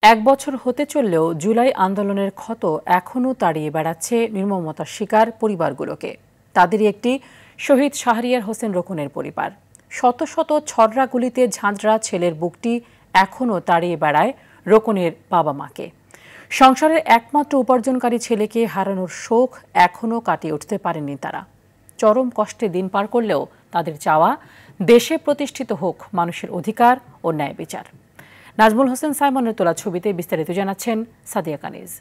এক বছর হতে চললেও জুলাই আন্দোলনের ক্ষত এখনও তাড়িয়ে বেড়াচ্ছে নির্মমতার শিকার পরিবারগুলোকে। তাদেরই একটি শহীদ শাহরিয়ার হোসেন রোকনের পরিবার। শত শত ছররা গুলিতে ঝাঁঝরা ছেলের বুকটি এখনও তাড়িয়ে বেড়ায় রোকনের বাবা মাকে। সংসারের একমাত্র উপার্জনকারী ছেলেকে হারানোর শোক এখনও কাটিয়ে উঠতে পারেনি তারা। চরম কষ্টে দিন পার করলেও তাদের চাওয়া দেশে প্রতিষ্ঠিত হোক মানুষের অধিকার ও ন্যায় বিচার। নাজমুল হোসেন সাইমনের তোলা ছবিতে বিস্তারিত জানাচ্ছেন সাদিয়া কানিজ।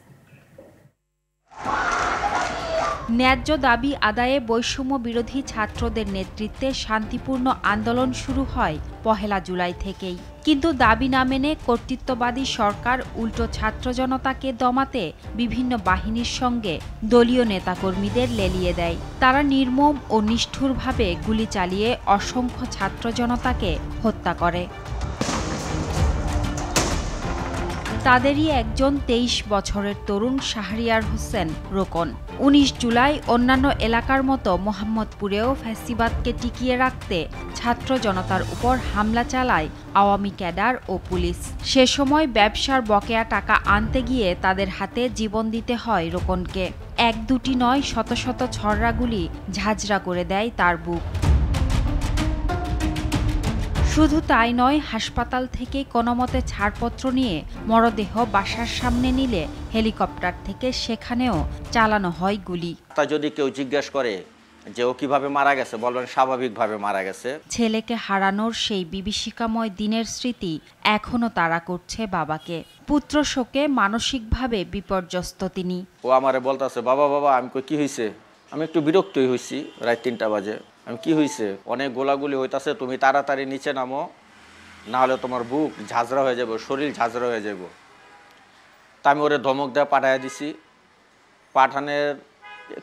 ন্যায্য দাবি আদায়ে বৈষম্য বিরোধী ছাত্রদের নেতৃত্বে শান্তিপূর্ণ আন্দোলন শুরু হয় ১ জুলাই থেকেই। কিন্তু দাবি না মেনে কর্তৃত্ববাদী সরকার উল্টো ছাত্র জনতাকে দমাতে বিভিন্ন বাহিনীর সঙ্গে দলীয় নেতাকর্মীদের লেলিয়ে দেয়। তারা নির্মম ও নিষ্ঠুরভাবে গুলি চালিয়ে অসংখ্য ছাত্র জনতাকে হত্যা করে। তাদেরই একজন ২৩ বছরের তরুণ শাহরিয়ার হোসেন রোকন। ১৯ জুলাই অন্যান্য এলাকার মতো মোহাম্মদপুরেও ফ্যাসিবাদকে টিকিয়ে রাখতে ছাত্র জনতার উপর হামলা চালায় আওয়ামী ক্যাডার ও পুলিশ। সে সময় ব্যবসার বকেয়া টাকা আনতে গিয়ে তাদের হাতে জীবন দিতে হয় রোকনকে। এক দুটি নয়, শত শত ছররা গুলি ঝাঁঝরা করে দেয় তার বুক। শুধু তাই নয়, হাসপাতাল থেকে কোনোমতে ছাড়পত্র নিয়ে মরদেহ বাসার সামনে নিলে হেলিকপ্টার থেকে সেখানেও চালানো হয় গুলি। তা যদি কেউ জিজ্ঞাসা করে যে ও কিভাবে মারা গেছে, বলবেন স্বাভাবিকভাবে মারা গেছে। ছেলেকে হারানোর সেই বিভীষিকাময় দিনের স্মৃতি এখনো তাড়া করছে বাবাকে। পুত্র শোকে মানসিকভাবে বিপর্যস্ত তিনি। ও আমারে বলতেছে, বাবা বাবা, আমি কই কি হয়েছে? আমি একটু বিরক্তই হয়েছি, রাত ৩টা বাজে। আমি কি হয়েছে? অনেক গোলাগুলি হইতাছে, তুমি তাড়াতাড়ি নিচে নামো, না হলে তোমার বুক ঝাঁঝরা হয়ে যাবে, শরীর ঝাঁঝরা হয়ে যাব। তা আমি ওরে ধমক দেওয়া পাঠাইয়া দিছি। পাঠানোর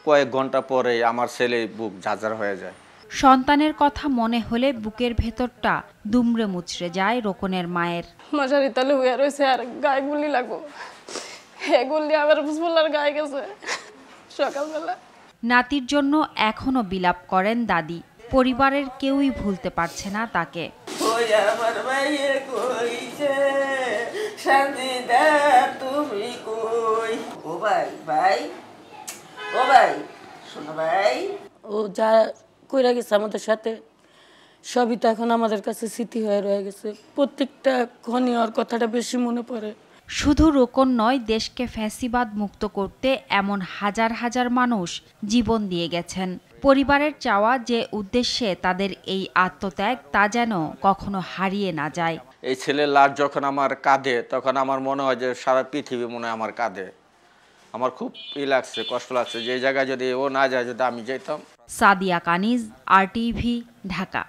কয়েক ঘন্টা পরে আমার ছেলে বুক ঝাঁঝরা হয়ে যায়। সন্তানের কথা মনে হলে বুকের ভেতরটা দুমড়ে মুচড়ে যায় রোকনের মায়ের। মাঝারি তালে হয়ে রয়েছে আর গায়ে গুলি লাগো, গুলি আবার বুঝবুল্লার গায়ে গেছে সকালবেলা। নাতির জন্য এখনো বিলাপ করেন দাদি। পরিবারের কেউই ভুলতে পারছে না তাকে। ও যা কইরা গেছে আমাদের সাথে, সবই তো এখন আমাদের কাছে স্মৃতি হয়ে রয়ে গেছে। প্রত্যেকটা ক্ষণই ওর কথাটা বেশি মনে পড়ে। শুধু রোকন নয়, দেশকে ফ্যাসিবাদ মুক্ত করতে এমন হাজার হাজার মানুষ জীবন দিয়ে গেছেন। পরিবারের চাওয়া যে উদ্দেশ্যে তাদের এই আত্মত্যাগ, তা যেন কখনো হারিয়ে না যায়। এই ছেলের লাশ যখন আমার কাঁধে, তখন আমার মনে হয় যে সারা পৃথিবী মনে হয় আমার কাঁধে। আমার খুব লাগছে, কষ্ট লাগছে যে এই জায়গায় যদি ও না যায়, যদি আমি যেতাম। সাদিয়া কানিজ, RTV, ঢাকা।